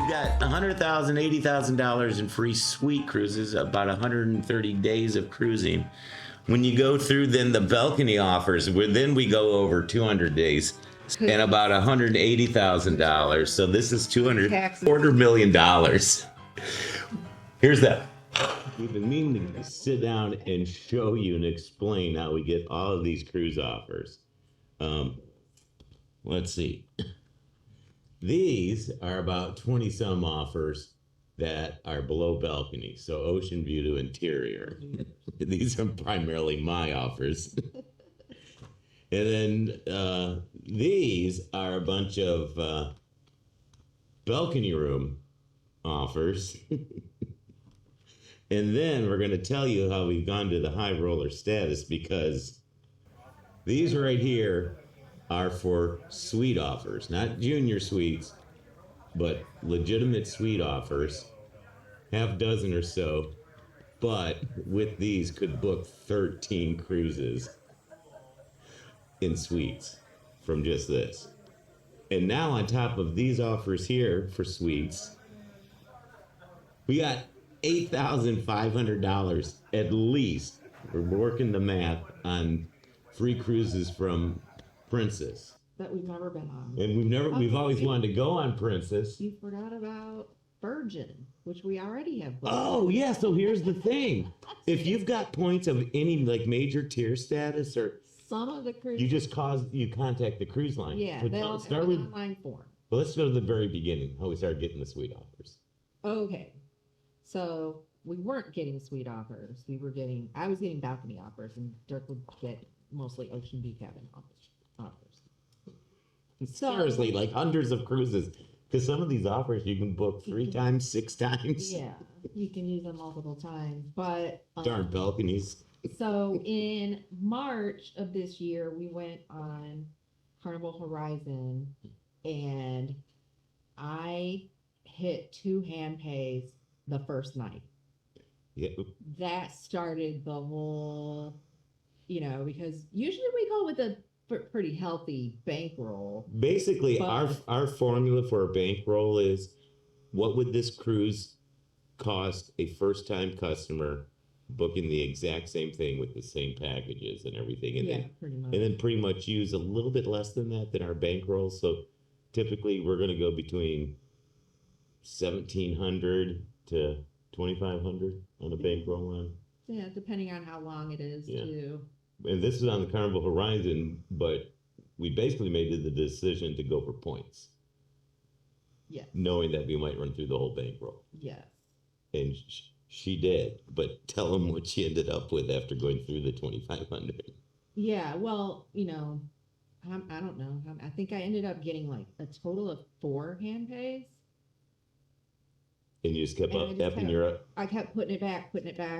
got $100,000, $80,000 in free suite cruises, about 130 days of cruising. When you go through then the balcony offers, then we go over 200 days and about $180,000. So this is $250,000. Here's that. We've been meaning to sit down and show you and explain how we get all of these cruise offers. Let's see. These are about 20 some offers that are below balcony, so ocean view to interior. These are primarily my offers. And then these are a bunch of balcony room offers. And then we're going to tell you how we've gone to the high roller status, because these right here are for suite offers, not junior suites, but legitimate suite offers, half dozen or so. But with these could book 13 cruises in suites from just this. And now on top of these offers here for suites, we got $8,500 at least. We're working the math on free cruises from Princess. That we've never been on. And we've always wanted to go on Princess. You forgot about Virgin, which we already have booked. Oh, yeah. So here's the thing. If you've got points of any like major tier status, or some of the cruise, you contact the cruise line. Yeah, But they'll start have with an online form. Well, let's go to the very beginning, how we started getting the suite offers. Okay. So we weren't getting suite offers. I was getting balcony offers, and Dirk would get mostly ocean view cabin offers. Seriously, like hundreds of cruises. Because some of these offers you can book 3 times, 6 times. Yeah, you can use them multiple times. But darn balconies. So in March of this year, we went on Carnival Horizon, and I hit 2 hand pays the first night. Yeah. That started the whole, because usually we go with a pretty healthy bankroll. Basically, our formula for a bankroll is, what would this cruise cost a first-time customer booking the exact same thing with the same packages and everything? And pretty much. And then pretty much use a little bit less than that than our bankroll. So typically we're going to go between $1,700 to $2,500 on a bankroll line. Yeah, depending on how long it is, too. And this is on the Carnival Horizon, but we basically made the decision to go for points. Yeah. Knowing that we might run through the whole bankroll. Yes. And she did, but tell them what she ended up with after going through the $2,500. Yeah, well, I don't know. I think I ended up getting like a total of 4 hand pays. And you just kept upping your up. I kept putting it back.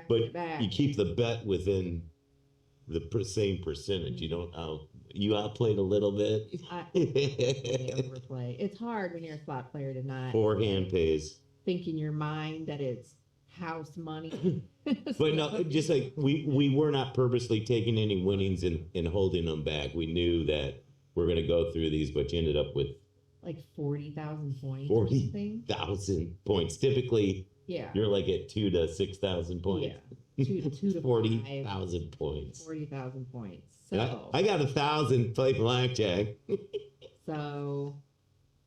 But you keep the bet within the same percentage. You don't you outplayed a little bit. I overplay. It's hard when you're a slot player to not 4 hand pays. Think in your mind that it's house money. But no, just like we were not purposely taking any winnings and holding them back. We knew that we're going to go through these, but you ended up with like 40,000 points. 40,000 points. Typically, you're like at 2,000 to 6,000 points. Yeah. 2 to 40,000 points. 40,000 points. So I got 1,000 play blackjack. So,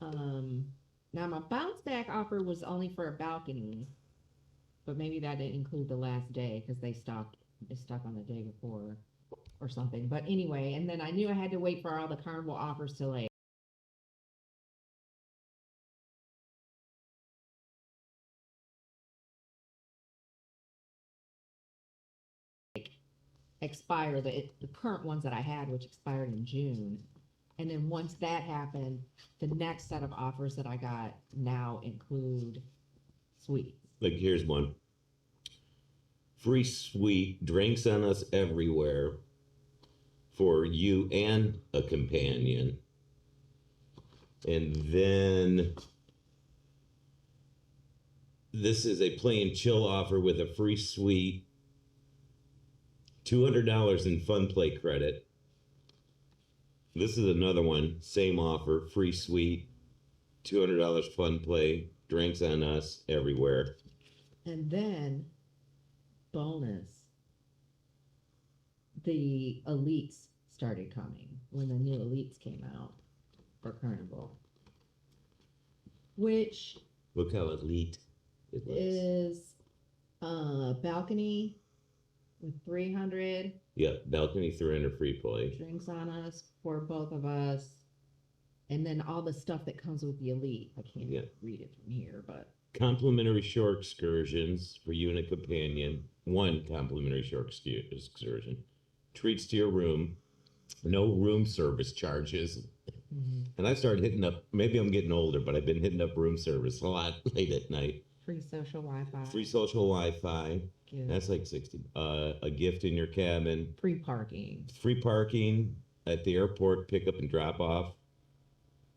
now my bounce back offer was only for a balcony, but maybe that didn't include the last day because it stuck on the day before or something. But anyway, and then I knew I had to wait for all the Carnival offers to like expire, the current ones that I had, which expired in June. And then once that happened, the next set of offers that I got now include suites. Like here's one. Free suite, drinks on us everywhere for you and a companion. And then this is a play and chill offer with a free suite, $200 in fun play credit. This is another one, same offer, free suite, $200 fun play, drinks on us everywhere. And then, bonus, the elites started coming when the new elites came out for Carnival, which Look how elite it looks. is balcony with 300 Yeah, balcony 300 free play. drinks on us for both of us, and then all the stuff that comes with the elite. I can't read it from here, but Complimentary shore excursions for you and a companion. One complimentary shore excursion. Treats to your room. No room service charges. And I started hitting up, maybe I'm getting older, but I've been hitting up room service a lot late at night. free social Wi-Fi, Free social Wi-Fi. gift, That's like 60. A gift in your cabin. free parking. Free parking at the airport, pick up and drop off.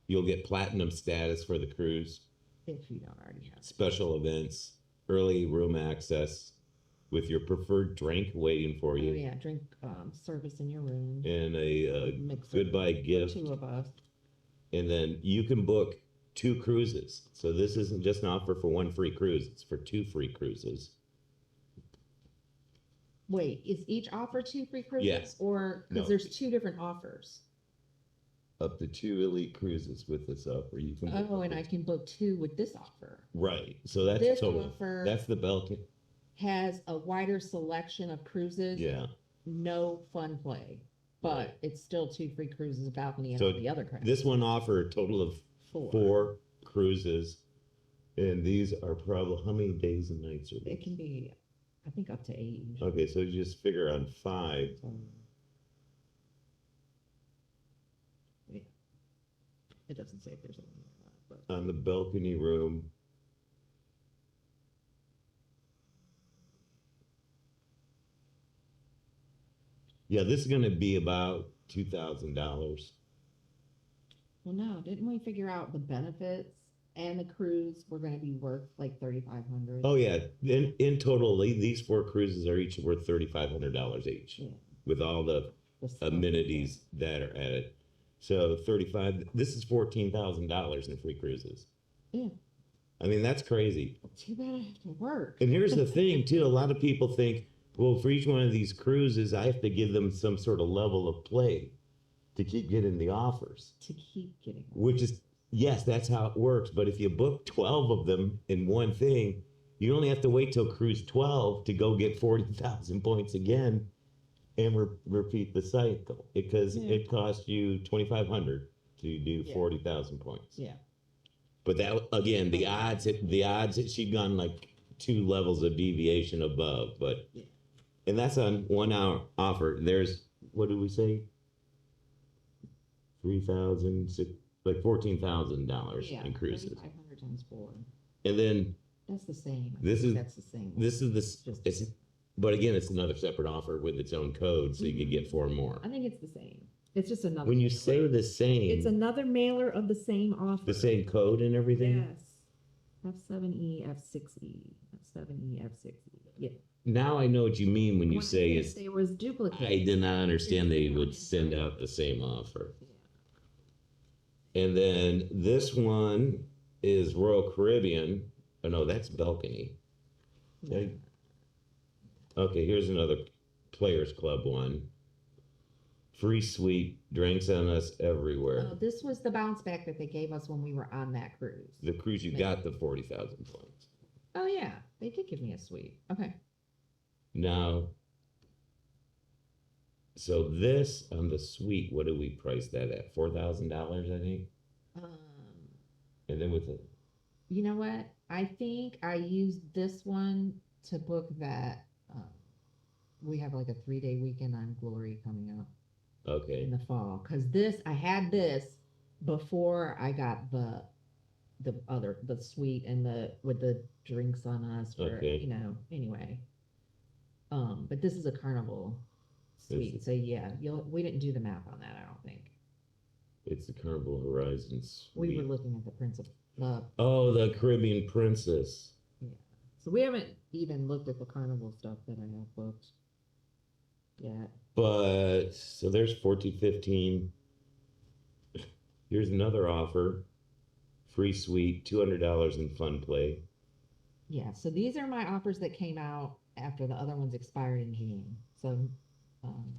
You'll get platinum status for the cruise. If you don't already have it. Special events, early room access with your preferred drink waiting for you. Oh yeah, drink service in your room. And a Mixer goodbye for gift. 2 of us. And then you can book 2 cruises. So this isn't just an offer for 1 free cruise, it's for 2 free cruises. Wait, is each offer 2 free cruises? Yes. Or because No. there's 2 different offers. Up to 2 elite cruises with this offer. You can book Oh, and up I to- can book 2 with this offer. Right. So that's This total. offer That's the balcony. has a wider selection of cruises. Yeah. No fun play, but Right. it's still 2 free cruises, balcony, and So all the other crap. This one offer a total of 4. 4 cruises. And these are probably, how many days and nights are It these? can be, I think, up to 8. Okay, so you just figure on 5. So, yeah. It doesn't say if there's any or not, but On the balcony room. Yeah, this is going to be about $2,000. well, no, didn't we figure out the benefits and the cruise were going to be worth like 3,500? Oh yeah, in total, these 4 cruises are each worth $3,500 each, Yeah. with all the The stuff. amenities that are added. So 35. This is $14,000 in free cruises. Yeah. I mean, that's crazy. Too bad I have to work. And here's the thing, too. A lot of people think, well, for each one of these cruises, I have to give them some sort of level of play to keep getting the offers. To keep getting. Which is, yes, that's how it works. But if you book 12 of them in one thing, you only have to wait till cruise 12 to go get 40,000 points again and repeat the cycle. Because Yeah. it costs you 2,500 to do Yeah. 40,000 points. Yeah. But that, again, the odds that she'd gone like 2 levels of deviation above. But Yeah. and that's on 1 hour offer. There's, what did we say? 3,000, like $14,000 Yeah. in cruises. 3,500 times 4. And then That's the same. I This think is- that's the same. this is Just- it's, but again, it's another separate offer with its own code, so you could get 4 more. I think it's the same. It's just another. When you mailer. say the same, It's another mailer of the same offer. the same code and everything. Yes. F7E, F6E, F7E, F6E. Yeah. Now I know what you mean when you When I say said it's. there was duplicate. I did not understand they would send out the same offer. And then this one is Royal Caribbean. Oh no, that's balcony. Okay, here's another Players Club one. Free suite, drinks on us everywhere. Oh, this was the bounce back that they gave us when we were on that cruise. The cruise, you got the 40,000 points. Oh yeah, they did give me a suite. Okay. Now, so this on the suite, what do we price that at? $4,000, I think. Um, And then with the you know what? I think I used this one to book that. We have like a 3-day weekend on Glory coming up okay, in the fall. Cause I had this before I got the suite and with the drinks on us for, Okay. anyway. But this is a Carnival suite. So yeah, we didn't do the math on that, I don't think. it's the Carnival Horizons. We were looking at the Prince of Oh, the Caribbean Princess. so we haven't even looked at the Carnival stuff that I have booked yet. But so there's 14, 15. Here's another offer free suite, $200 in fun play. Yeah, so these are my offers that came out after the other ones expired in June. So,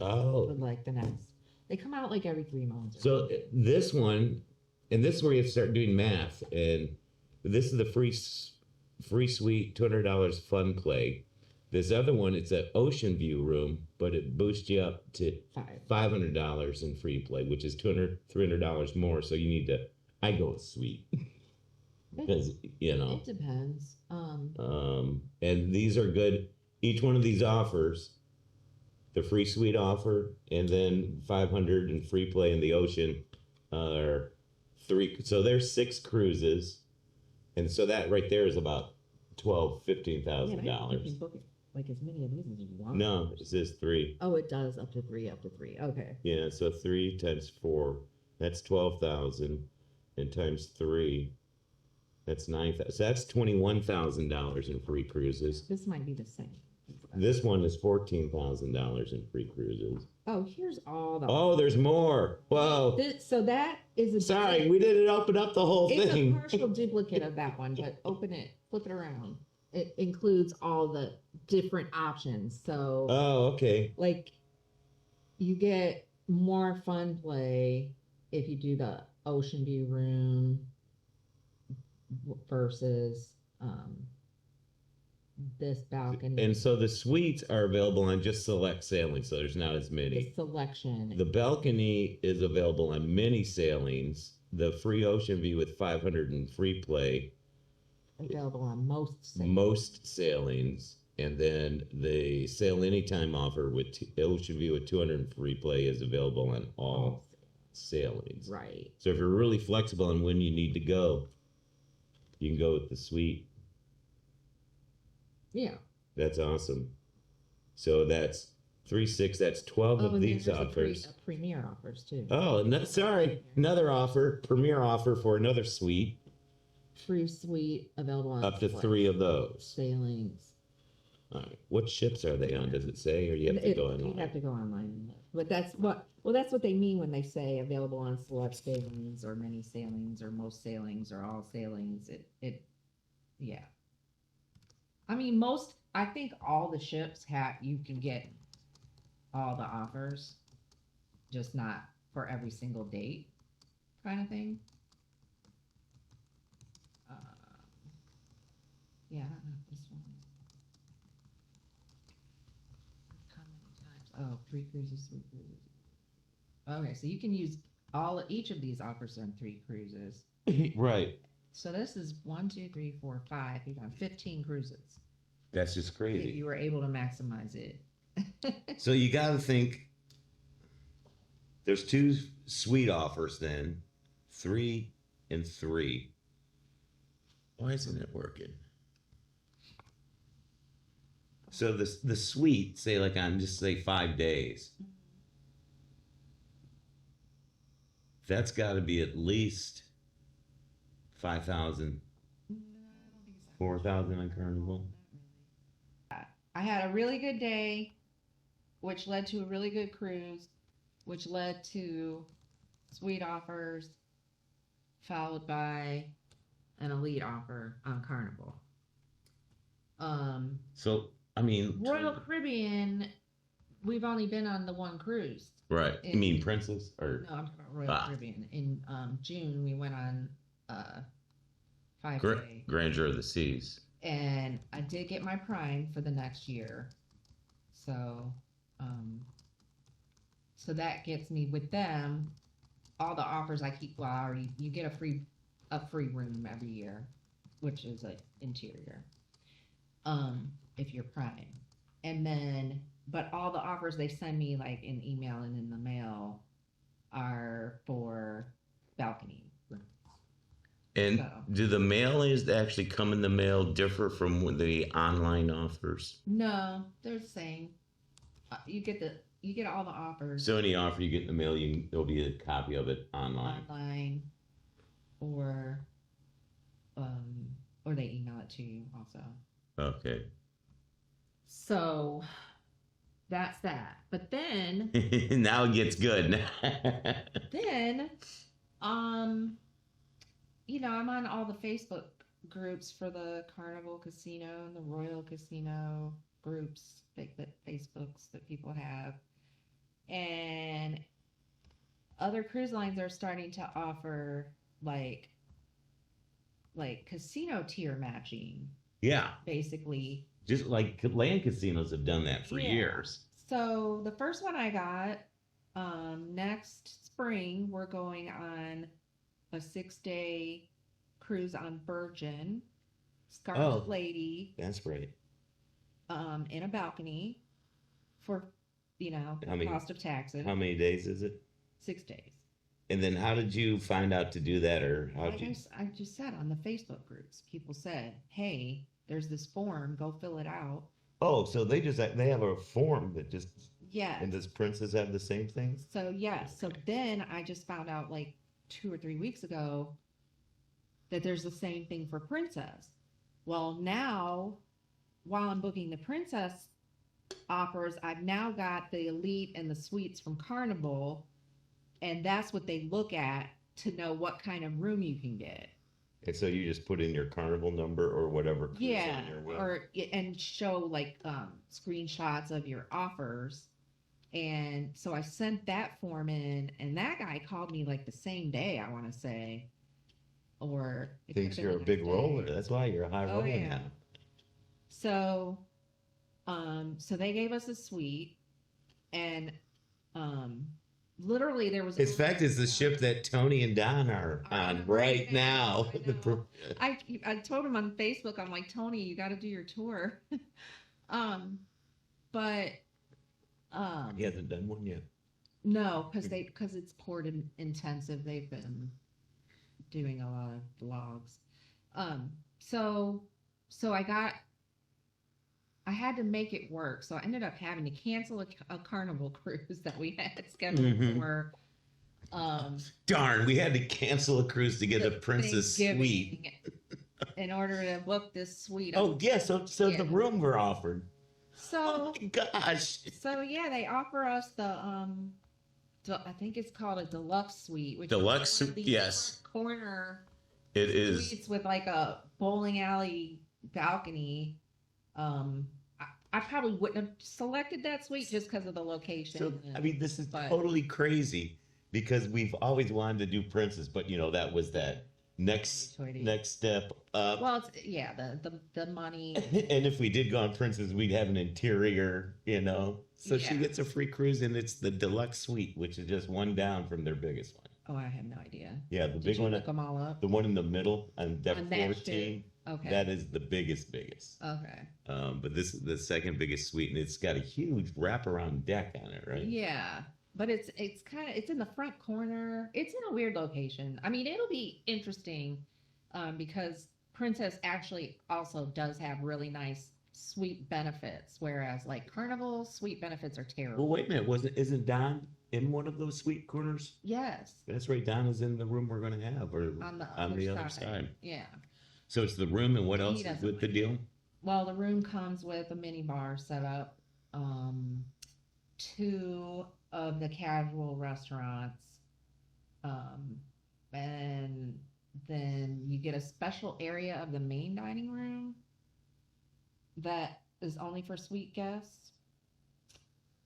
Oh, for like the next, they come out like every 3 months or so something. this one, and this is where you have to start doing math. And this is the free suite, $200 fun play. This other one, it's an ocean view room, but it boosts you up to $500 in free play, which is $300 more. So you need to, I go with suite because, It depends. and these are good. Each one of these offers, the free suite offer, and then 500 in free play in the ocean, are three. So there's 6 cruises, and so that right there is about $15,000. You can book it like as many of these as you want. No, it says 3. Oh, it does up to three. Okay. Yeah, so 3 times 4, that's 12,000, and times 3, that's 9,000. So that's $21,000 in free cruises. This might be the same. This one is $14,000 in free cruises. Oh, here's all the. Oh, there's more. Whoa. So that is a. Sorry, we didn't open up the whole It's thing. a partial duplicate of that one, but open it, flip it around. It includes all the different options. So, Oh, okay. like, you get more fun play if you do the ocean view room versus this balcony. And so the suites are available on just select sailings, so there's not as the many. selection. The balcony is available on many sailings. The free ocean view with 500 in free play, Available on most sailings. most sailings. And then the sail anytime offer with ocean view with 200 in free play is available on all sailings. Right. So if you're really flexible on when you need to go, you can go with the suite. Yeah. That's awesome. So that's 3-6. That's 12 of and then these there's offers. a premier offers too. Oh, no, sorry. Another offer, premier offer for another suite. Free suite available on Up to select 3 of those. sailings. All right. What ships are they on? Does it say, or you have to go online? You have to go online and look. But that's what they mean when they say available on select sailings or many sailings or most sailings or all sailings. Yeah. I mean, I think all the ships you can get all the offers, just not for every single date kind of thing. Yeah, I don't know if this one. How many times? Oh, 3 cruises. Okay, so you can use each of these offers on 3 cruises. Right. So this is 1, 2, 3, 4, 5. You got 15 cruises. That's just If crazy. you were able to maximize it. So you got to think there's 2 suite offers then, 3 and 3. Why isn't it working? So the suite, say like on just say 5 days, that's got to be at least 5,000, 4,000 on Carnival. I had a really good day, which led to a really good cruise, which led to suite offers, followed by an elite offer on Carnival. So I mean, Royal Caribbean, we've only been on the one cruise. right? You mean Princess or No, I'm talking about Royal Caribbean. In June, we went on 5-day. Grandeur of the Seas? And I did get my Prime for the next year, so that gets me with them all the offers I keep. Well, you get a free room every year, which is like interior. If you're Prime, and then but all the offers they send me like in email and in the mail are for balcony rooms. And So. do the mailings that actually come in the mail differ from the online offers? No, they're the same. You get all the offers. So any offer you get in the mail, there'll be a copy of it online. Or they email it to you also. Okay. So that's that. But then now it gets good. then I'm on all the Facebook groups for the Carnival Casino and the Royal Casino groups, like the Facebooks that people have. And other cruise lines are starting to offer like casino tier matching, Yeah, basically. just like land casinos have done that for Yeah. years. So the first one I got, next spring, we're going on a 6-day cruise on Virgin, Scarlet Oh, Lady, that's great. in a balcony for, How many cost of taxes, how many days is it? 6 days. And then how did you find out to do that, or how Like did you? I just said on the Facebook groups, people said, "Hey, there's this form, go fill it out." Oh, so they have a form that just, Yes. and does Princess have the same thing? So yes. So then I just found out like 2 or 3 weeks ago that there's the same thing for Princess. Well, now while I'm booking the Princess offers, I've now got the Elite and the Suites from Carnival, and that's what they look at to know what kind of room you can get. And so you just put in your Carnival number or whatever cruise Yeah, line you're with. or and show like screenshots of your offers. And so I sent that form in, and that guy called me like the same day, I want to say, or it could have Thinks been you're the a next big day. roller. That's why you're a high Oh roller yeah. now. So, so they gave us a suite, and um, literally there was. In fact, it's the ship that Tony and Don are On on right now. I know. I told him on Facebook, I'm like, Tony, you got to do your tour. um, but He hasn't done one yet. no, because it's port intensive. They've been doing a lot of vlogs. Um, so so I had to make it work. So I ended up having to cancel a Carnival cruise that we had scheduled Mhm. for Darn, we had to cancel a cruise to get a Princess Suite. Thanksgiving in order to book this suite. Oh, yeah, so Yeah. the room were offered. So Oh my gosh. so yeah, they offer us I think it's called a deluxe suite, which Deluxe, is one of these yes. corner It is. suites with like a bowling alley balcony. I probably wouldn't have selected that suite just because of the location. So, I mean, this is but totally crazy because we've always wanted to do Princess, but that was that next step up. well, it's yeah, the money. And if we did go on Princess, we'd have an interior, So she Yeah. gets a free cruise, and it's the Deluxe Suite, which is just one down from their biggest one. Oh, I have no idea. Yeah, the Did big you one, look them all up? the one in the middle on deck On that 14. Okay. That is the biggest. Okay. But this is the second biggest suite, and it's got a huge wraparound deck on it, right? Yeah, but it's it's in the front corner. It's in a weird location. I mean, it'll be interesting, because Princess actually also does have really nice suite benefits, whereas like Carnival suite benefits are terrible. Well, wait a minute. Isn't Don in one of those suite corners? Yes, That's right. Don is in the room we're going to have, or on the other side. Yeah. So it's the room, and what He else is doesn't with the like deal? Well, the room comes with a mini bar set up, 2 of the casual restaurants, and then you get a special area of the main dining room that is only for suite guests.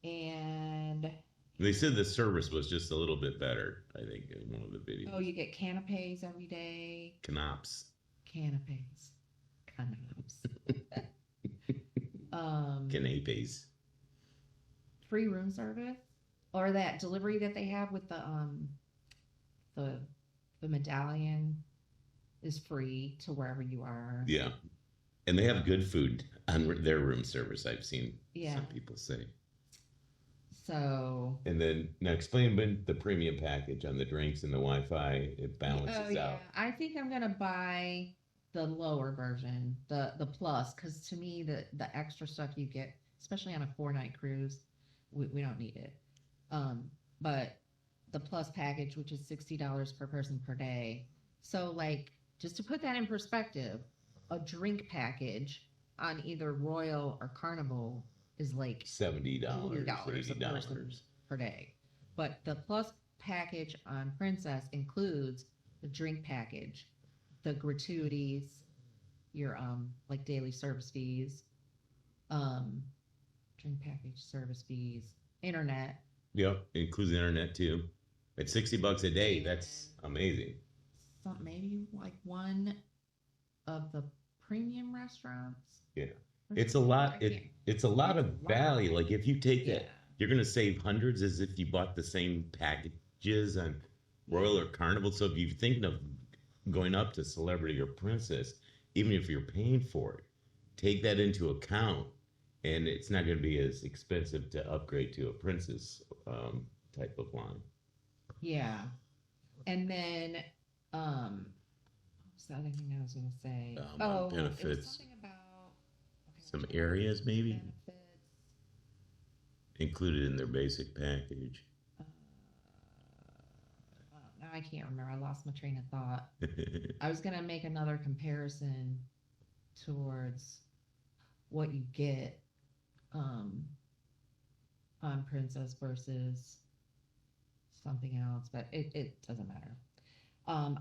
And They said the service was just a little bit better, I think, in one of the videos. oh, you get canapes every day. Canops. Canapes. Canapes. Canapes. Free room service, or that delivery that they have with the medallion is free to wherever you are. Yeah. And they have good food on their room service, I've seen some people say. So. And then, now explain the premium package on the drinks and the Wi-Fi, it balances out. I think I'm going to buy the lower version, the plus, because to me, the extra stuff you get, especially on a 4-night cruise, we don't need it. But the plus package, which is $60 per person per day. So like, just to put that in perspective, a drink package on either Royal or Carnival is like $70, $80 a $80 person per day. But the plus package on Princess includes the drink package, the gratuities, your like daily service fees, um, drink package service fees, internet. Yep, includes the internet too. At $60 a day, that's amazing. Some maybe like one of the premium restaurants. Yeah, Or it's a something. lot. I can't. It's a lot It's of a lot. value. Like if you take Yeah. that, you're gonna save hundreds as if you bought the same packages on Royal or Carnival. So if you're thinking of going up to Celebrity or Princess, even if you're paying for it, take that into account, and it's not going to be as expensive to upgrade to a Princess type of line. Yeah. And then, what's the other thing I was gonna say? On It was benefits, something about some areas maybe benefits. included in their basic package. Uh, now I can't remember. I lost my train of thought. I was gonna make another comparison towards what you get um, on Princess versus something else, but it doesn't matter.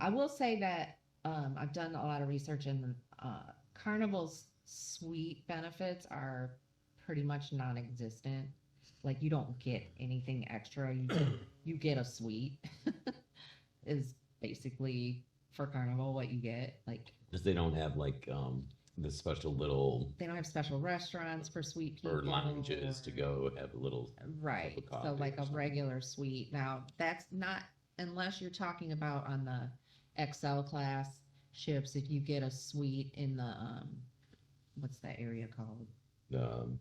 I will say that I've done a lot of research, and Carnival's suite benefits are pretty much non-existent. Like you don't get anything extra. You get a suite is basically for Carnival what you get. Like Because they don't have like the special little they don't have special restaurants for suite people or lounges to go have a little right. cup of coffee So like or a something. regular suite. Now that's not unless you're talking about on the XL class ships. If you get a suite in the what's that area called Um,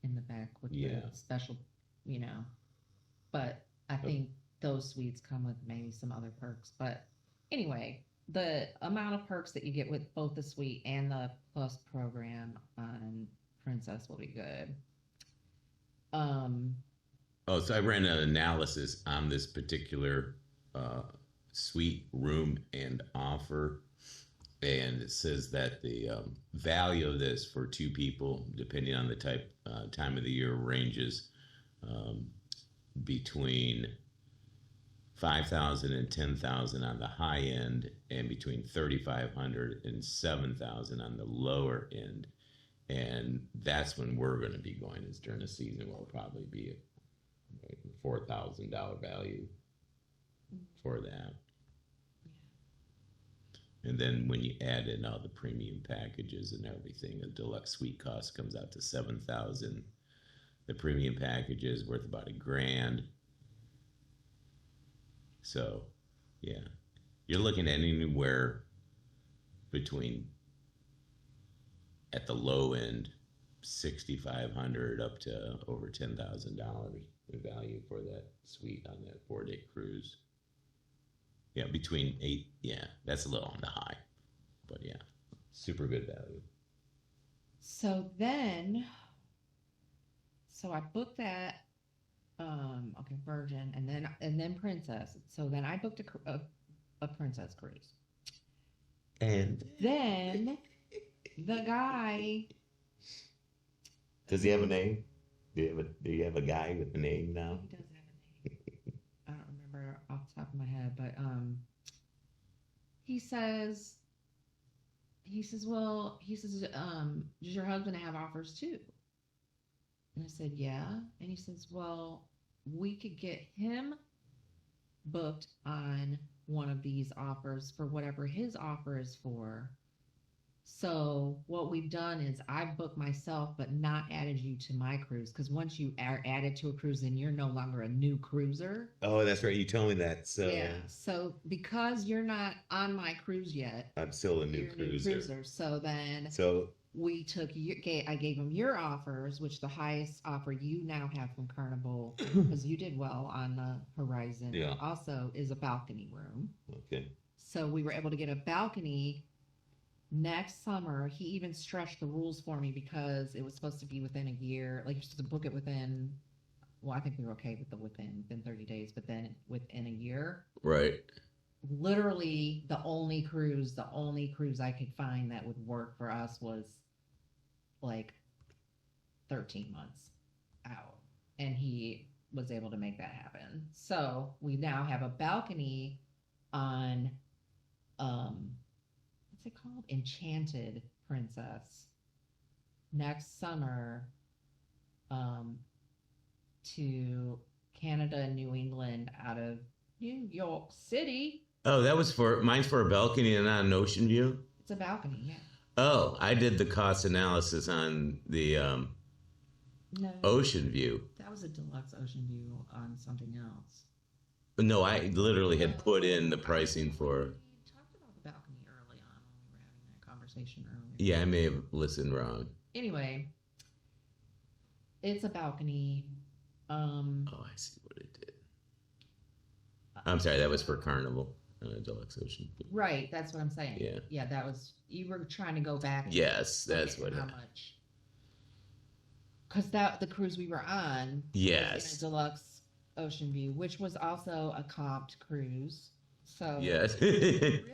in the back with Yeah. the special, you know. But I think those suites come with maybe some other perks. But anyway, the amount of perks that you get with both the suite and the plus program on Princess will be good. Um, oh, so I ran an analysis on this particular uh, suite room and offer, and it says that the value of this for two people, depending on the time of the year, ranges um, between 5,000 and 10,000 on the high end, and between 3,500 and 7,000 on the lower end. And that's when we're going to be going, is during the season. Will probably be a $4,000 value for that. And then when you add in all the premium packages and everything, a deluxe suite cost comes out to 7,000. The premium package is worth about $1,000. So, yeah, you're looking at anywhere between, at the low end, 6,500 up to over $10,000 in value for that suite on that 4-day cruise. Yeah, between 8. Yeah, that's a little on the high, but yeah, super good value. so I booked that okay, Virgin, and then Princess. So then I booked a Princess cruise. And Then the guy does he have a name? Do you have a guy with a name now? he does have a name. I don't remember off the top of my head, but he says does your husband have offers too? And I said, yeah. And he says, well, we could get him booked on one of these offers for whatever his offer is for. So what we've done is I've booked myself, but not added you to my cruise. Because once you are added to a cruise, then you're no longer a new cruiser. Oh, that's right. You told me that. So Yeah. So because you're not on my cruise yet, I'm still a new you're a new cruiser. cruiser. So then So we took I gave them your offers, which the highest offer you now have from Carnival, because you did well on the Horizon, Yeah. also is a balcony room. okay. So we were able to get a balcony next summer. He even stretched the rules for me because it was supposed to be within a year. Like you're supposed to book it within. Well, I think we were okay with the within 30 days, but then within a year. Right. Literally, the only cruise I could find that would work for us was like 13 months out, and he was able to make that happen. So we now have a balcony on what's it called? Enchanted Princess next summer um, to Canada and New England out of New York City. Oh, that was mine's for a balcony and not an ocean view. It's a balcony, yeah. Oh, I did the cost analysis on the No, ocean view. that was a deluxe ocean view on something else. No, I literally had put in the pricing for. We talked about the balcony early on when we were having that conversation earlier. Yeah, I may have listened wrong. Anyway, it's a balcony. Oh, I see what it did. I'm sorry, that was for Carnival, Deluxe Ocean. Right, that's what I'm saying. Yeah. Yeah, that was, you were trying to go back. And Yes, that's look at what. how much. Because the cruise we were on. Yes. Was in a deluxe ocean view, which was also a comped cruise. So. Yes. Really,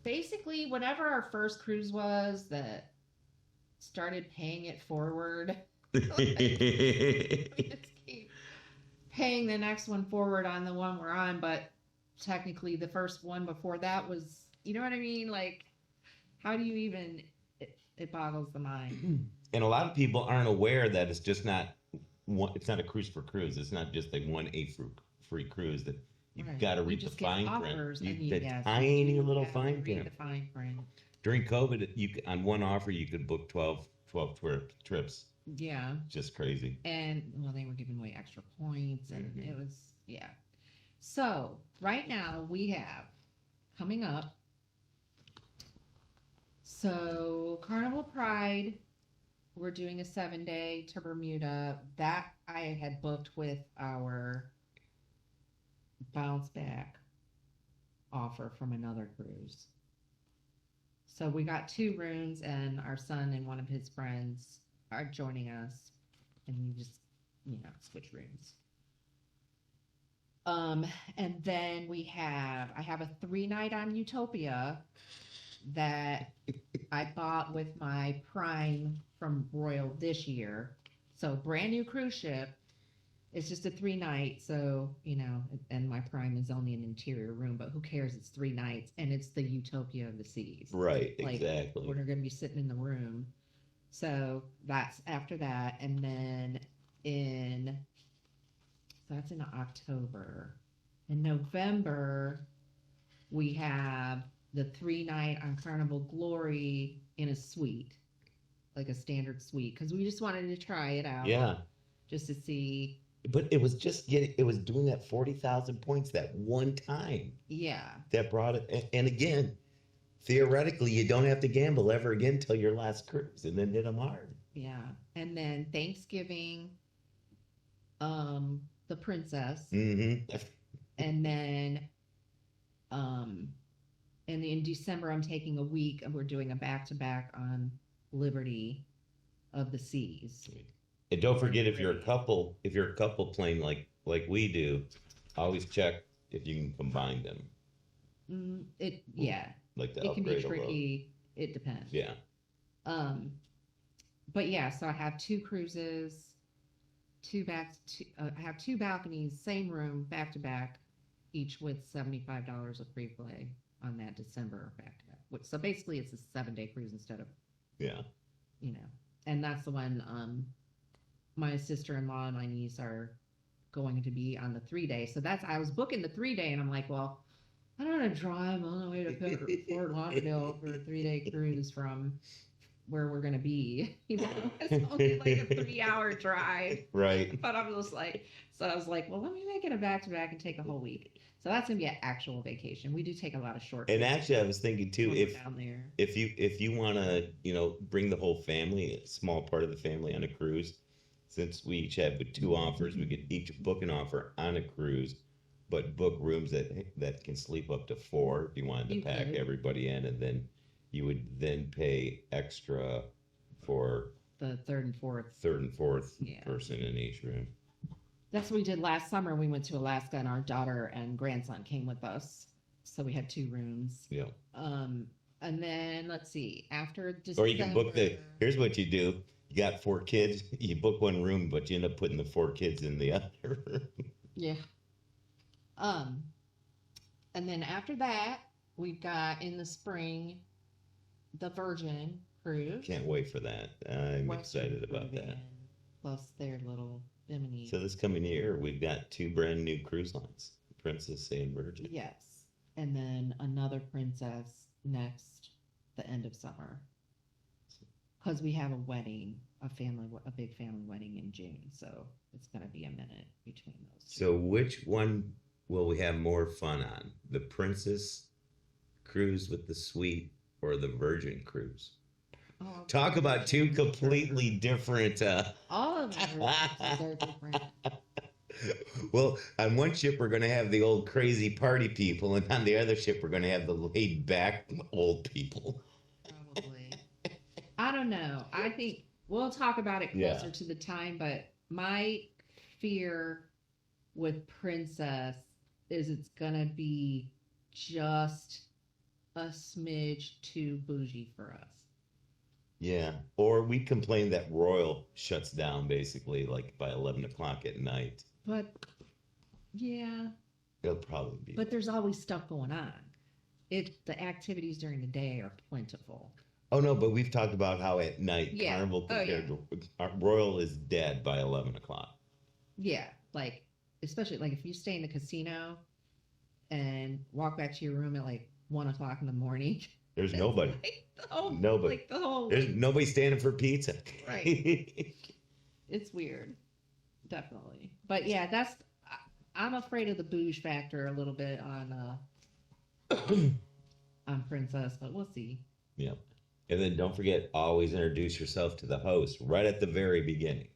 basically, whatever our first cruise was that started paying it forward. We just keep paying the next one forward on the one we're on, but technically the first one before that was, you know what I mean? Like, how do you even, it boggles the mind. And a lot of people aren't aware that it's just not one, it's not a cruise for cruise. It's not just like one free cruise, that you've Right. got to You read the just get fine offers print. and The yes, tiny do little have to fine read print. the fine print. During COVID, on one offer, you could book 12 trips. Yeah. Just crazy. And well, they were giving away extra points, and it was, yeah. So right now we have coming up. So Carnival Pride, we're doing a 7-day to Bermuda. That I had booked with our bounce back offer from another cruise. So we got 2 rooms, and our son and one of his friends are joining us, and we just, switch rooms. And then I have a 3-night on Utopia that I bought with my Prime from Royal this year. So brand new cruise ship. It's just a 3-night, so, and my Prime is only an interior room, but who cares? It's 3 nights, and it's the Utopia of the seas. Right, like, exactly. We're going to be sitting in the room. So that's after that, and then that's in October. In November, we have the 3-night on Carnival Glory in a suite, like a standard suite, because we just wanted to try it out. Yeah. Just to see. But it was doing that 40,000 points that one time. Yeah. That brought it. And again, theoretically, you don't have to gamble ever again till your last cruise, and then hit them hard. Yeah. And then Thanksgiving, the Princess. Mm-hmm. And then, and in December, I'm taking a week, and we're doing a back-to-back on Liberty of the Seas. And don't forget, if you're a couple playing like we do, always check if you can combine them. It Like the can be upgrade tricky. It depends. Yeah. But yeah, so I have 2 cruises, I have 2 balconies, same room, back to back, each with $75 of free play on that December back to back. So basically, it's a 7-day cruise instead of. Yeah. And that's the one. My sister-in-law and my niece are going to be on the 3-day. So I was booking the 3-day, and I'm like, well, I don't want to drive all the way to Fort Lauderdale for a 3-day cruise from where we're going to be. It's only like a 3-hour drive. Right. But I'm just like, so I was like, well, let me make it a back-to-back and take a whole week. So that's going to be an actual vacation. We do take a lot of short. And actually, I was thinking too, down there. if you want to, bring the whole family, a small part of the family on a cruise, since we each have 2 offers, we could each book an offer on a cruise, but book rooms that can sleep up to 4 if you wanted to pack everybody in, and then you would then pay extra for the third and fourth person in each room. That's what we did last summer. We went to Alaska, and our daughter and grandson came with us, so we had 2 rooms. Yeah. And then let's see, after December. Or you can book here's what you do. You got 4 kids, you book one room, but you end up putting the 4 kids in the other room. Yeah. And then after that, we've got in the spring the Virgin cruise. Can't wait for that. I'm Western excited about that. Caribbean, plus their little Bimini. So this coming year, we've got 2 brand new cruise lines, Princess and Virgin. Yes, and then another Princess next the end of summer, because we have a wedding, a big family wedding in June, so it's gonna be a minute between those two. So which one will we have more fun on? The Princess cruise with the suite or the Virgin cruise? Oh, Talk about 2 completely different. all of them are different. Well, on one ship we're going to have the old crazy party people, and on the other ship we're going to have the laid back old people. Probably. I don't know. I think we'll talk about it closer Yeah. to the time, but my fear with Princess is it's gonna be just a smidge too bougie for us. Yeah. Or we complain that Royal shuts down basically like by 11 o'clock at night. But yeah, It'll probably be. but there's always stuff going on. The activities during the day are plentiful. Oh no, but we've talked about how at night Yeah. Carnival Oh, yeah. compared to Royal is dead by 11 o'clock. Yeah, like especially like if you stay in the casino and walk back to your room at like 1 o'clock in the morning. There's that's nobody. Like the whole, Nobody. Like the whole. There's nobody standing for pizza. Right. It's weird, definitely. But yeah, I'm afraid of the bouge factor a little bit on Princess, but we'll see. Yeah. And then don't forget, always introduce yourself to the host right at the very beginning.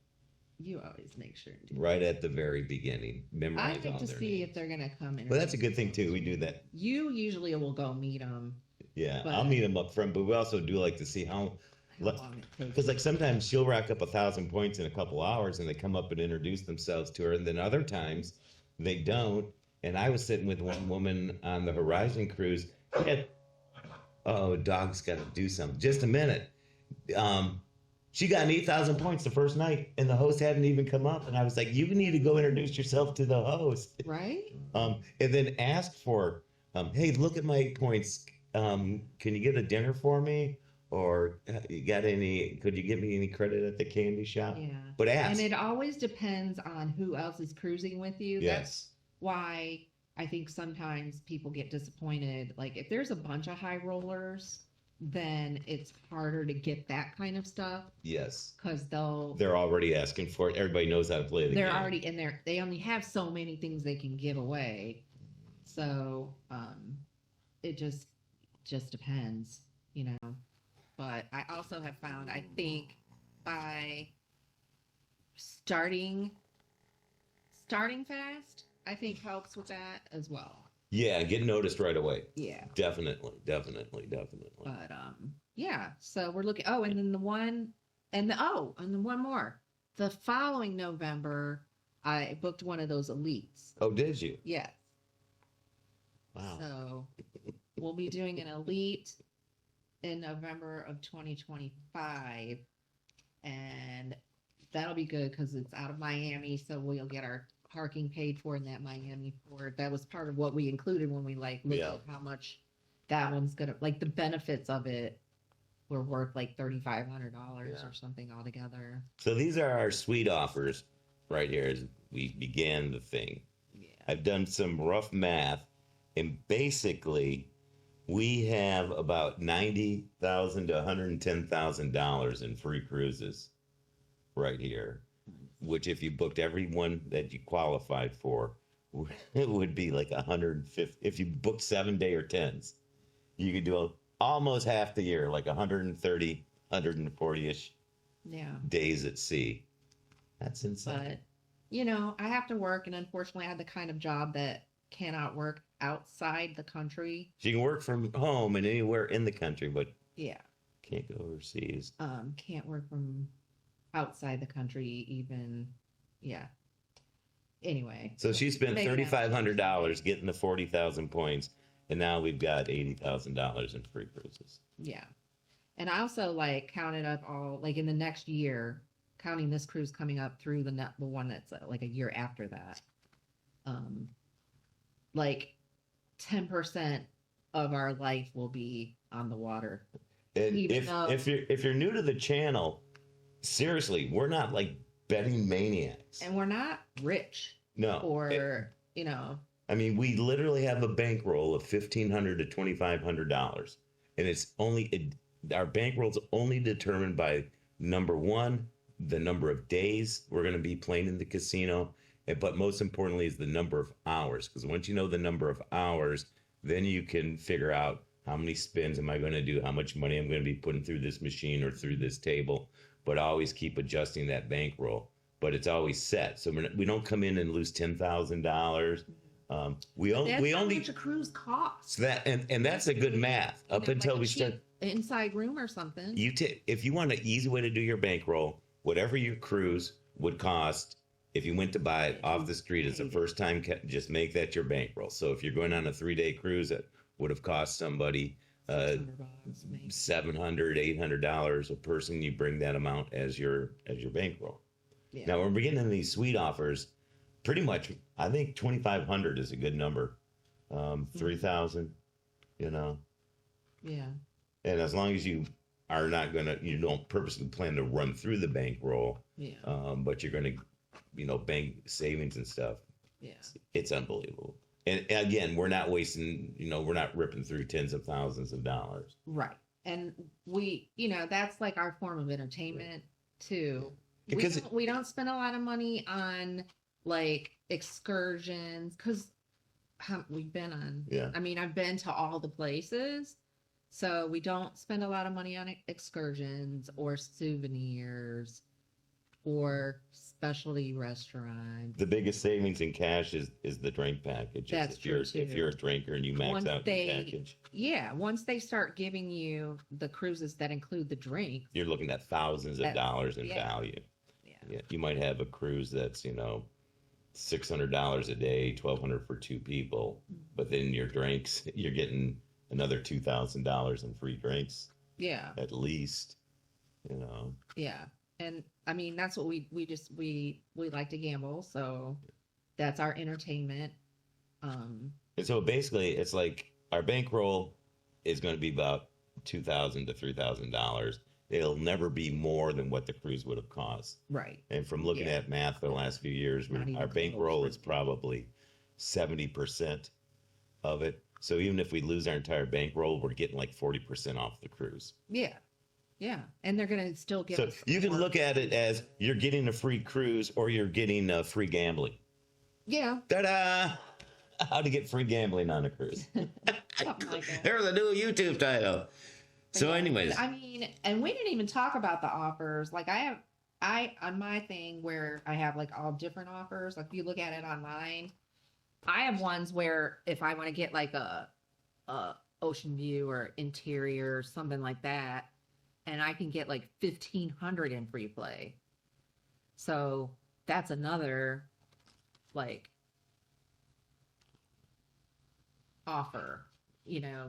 You always make sure to do Right at the very beginning. that. I Memorize like all to their see names. if they're gonna come in. Well, that's a good thing too. We do that. You usually will go meet them. Yeah, But- I'll meet them up front, but we also do like to see how Let- long it takes. because like sometimes she'll rack up 1,000 points in a couple hours and they come up and introduce themselves to her, and then other times they don't. And I was sitting with one woman on the Horizon cruise. Oh, dog's got to do something. Just a minute. She got 8,000 points the first night, and the host hadn't even come up. And I was like, "You need to go introduce yourself to the host." Right? And then ask for, "Hey, look at my points. Can you get a dinner for me? Or you got any? Could you give me any credit at the candy shop?" Yeah. But ask. And it always depends on who else is cruising with you. That's Yes. why I think sometimes people get disappointed. Like if there's a bunch of high rollers, then it's harder to get that kind of stuff Yes. because They're already asking for it. Everybody knows how to play the they're game. already in there. They only have so many things they can give away. So it just depends, you know. But I also have found, I think by starting fast, I think helps with that as well. Yeah, get noticed right away. Yeah. Definitely. But yeah, so we're looking, and then and then one more. The following November, I booked one of those elites. Oh, did you? Yes. Wow. So we'll be doing an elite in November of 2025, and that'll be good because it's out of Miami, so we'll get our parking paid for in that Miami port. That was part of what we included when we looked Yeah. at how much that one's gonna, like, the benefits of it were worth like $3,500 Yeah. or something altogether. So these are our suite offers right here as we began the thing. Yeah. I've done some rough math, and basically we have about $90,000 to $110,000 in free cruises right here, which if you booked every one that you qualified for, it would be like 150. If you booked 7-day or 10s, you could do almost half the year, like 130, 140-ish Yeah. days at sea. That's insane. But, I have to work, and unfortunately, I have the kind of job that cannot work outside the country. So you can work from home and anywhere in the country, but Yeah. can't go overseas. Can't work from outside the country even. Yeah. Anyway. So she spent Maybe not. $3,500 getting the 40,000 points, and now we've got $80,000 in free cruises. Yeah. And I also counted up all in the next year, counting this cruise coming up through the one that's a year after that. 10% of our life will be on the water. And Even though, if you're new to the channel, seriously, we're not like betting maniacs. and we're not rich No. or, you know, I mean, we literally have a bankroll of $1,500 to $2,500, and our bankroll's only determined by number one, the number of days we're going to be playing in the casino, but most importantly is the number of hours. Because once you know the number of hours, then you can figure out how many spins am I going to do, how much money I'm going to be putting through this machine or through this table. But I always keep adjusting that bankroll. But it's always set, so we don't come in and lose $10,000. We that's how only much a cruise costs. that and that's a good math up until like we start. inside room or something. If you want an easy way to do your bankroll, whatever your cruise would cost, if you went to buy it off the street as a first time, just make that your bankroll. So if you're going on a 3-day cruise, that would have cost somebody $600, $700, $800 a person. You bring that amount as your bankroll. Yeah. Now when we're getting these suite offers, pretty much, I think 2,500 is a good number. 3,000, you know. Yeah. And as long as you are not you don't purposely plan to run through the bankroll, Yeah. but you're gonna, bank savings and stuff. Yeah. It's unbelievable. And again, we're not wasting, we're not ripping through tens of thousands of dollars. Right. And we, that's like our form of entertainment too. Because we don't spend a lot of money on like excursions because we've been on. Yeah. I mean, I've been to all the places, so we don't spend a lot of money on excursions or souvenirs or specialty restaurants. the biggest savings in cash is the drink package. That's if you're true, if too. you're a drinker and you max Once out they- the package, Yeah, once they start giving you the cruises that include the drink. you're looking at thousands of dollars in yeah. value. Yeah. Yeah, you might have a cruise that's $600 a day, $1,200 for 2 people, but then your drinks, you're getting another $2,000 in free drinks Yeah. at least. Yeah. And I mean, that's what we like to gamble, so that's our entertainment. And so basically, it's like our bankroll is going to be about $2,000 to $3,000. It'll never be more than what the cruise would have cost. Right. And from looking Yeah. at math the last few years, Not even our close, bankroll is right? probably 70% of it. So even if we lose our entire bankroll, we're getting like 40% off the cruise. Yeah. Yeah. And they're gonna still give So us you can more. look at it as you're getting a free cruise or you're getting free gambling. Yeah. Ta-da! How to get free gambling on a cruise. Something like that. There's a new YouTube title. So Yeah, anyways, I mean, and we didn't even talk about the offers. Like I on my thing where I have like all different offers, like if you look at it online, I have ones where if I want to get like a ocean view or interior or something like that, and I can get like 1,500 in free play. So that's another like offer,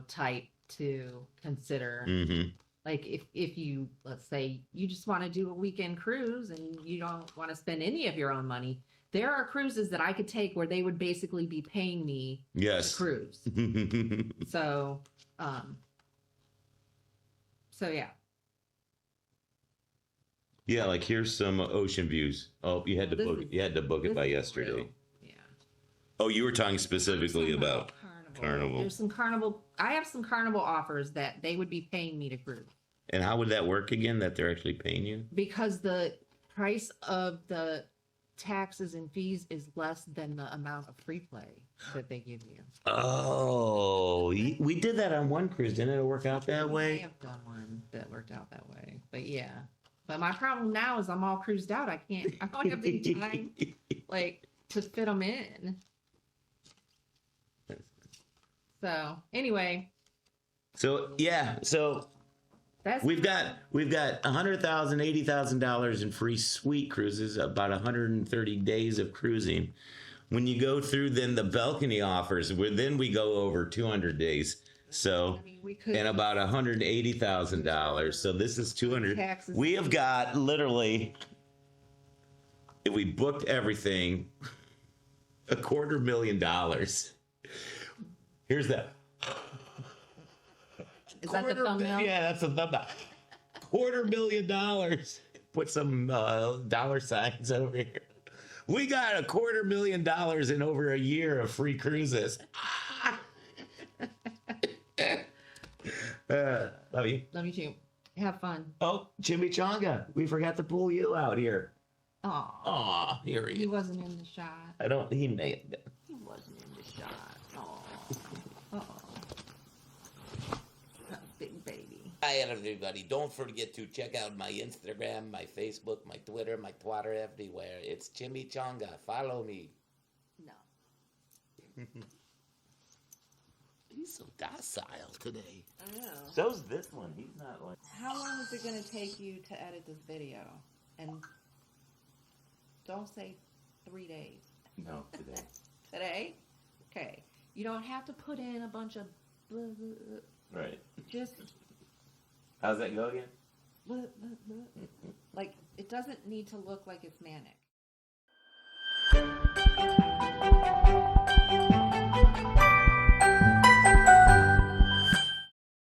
type to consider. mhm. Like if you, let's say you just want to do a weekend cruise and you don't want to spend any of your own money, there are cruises that I could take where they would basically be paying me to Yes. cruise. So yeah. Yeah, like here's some ocean views. Oh, you had to This book is- you had to book it This by is yesterday. real. Yeah. Oh, you were talking specifically I'm talking about Carnival. There's some Carnival. I have some Carnival offers that they would be paying me to cruise And how would that work again? That they're actually paying you? because the price of the taxes and fees is less than the amount of free play that they give you. Oh, we did that on one cruise. Didn't it work out that I way? have done one that worked out that way, but yeah. But my problem now is I'm all cruised out. I don't have any time like to fit them in. So anyway, So yeah, so that's we've got $100,000, $80,000 in free suite cruises, about 130 days of cruising. When you go through then the balcony offers, then we go over 200 days. So I mean, we could. and about $180,000. So this is 200. Taxes. We have got literally, if we booked everything, $250,000. Here's that. Is that the thumbnail? Yeah, that's the thumbnail. $250,000. Put some dollar signs over here. We got $250,000 in over a year of free cruises. Love you. Love you too. Have fun. Oh, Chimichanga. We forgot to pull you out here. Aw. Aw, here he He is. wasn't in the shot. I don't, he may have been. He wasn't in the shot. Aw. Aw. Big baby. Hi, everybody. Don't forget to check out my Instagram, my Facebook, my Twitter, my Twatter, everywhere. It's Chimichanga. Follow me. No. He's so docile today. I know. So's this one. He's not like... How long is it going to take you to edit this video? And don't say 3 days. No, today. Today? Okay. You don't have to put in a bunch of blah, blah, blah. Right. Just How's that go again? blah, blah, blah. Like, it doesn't need to look like it's manic.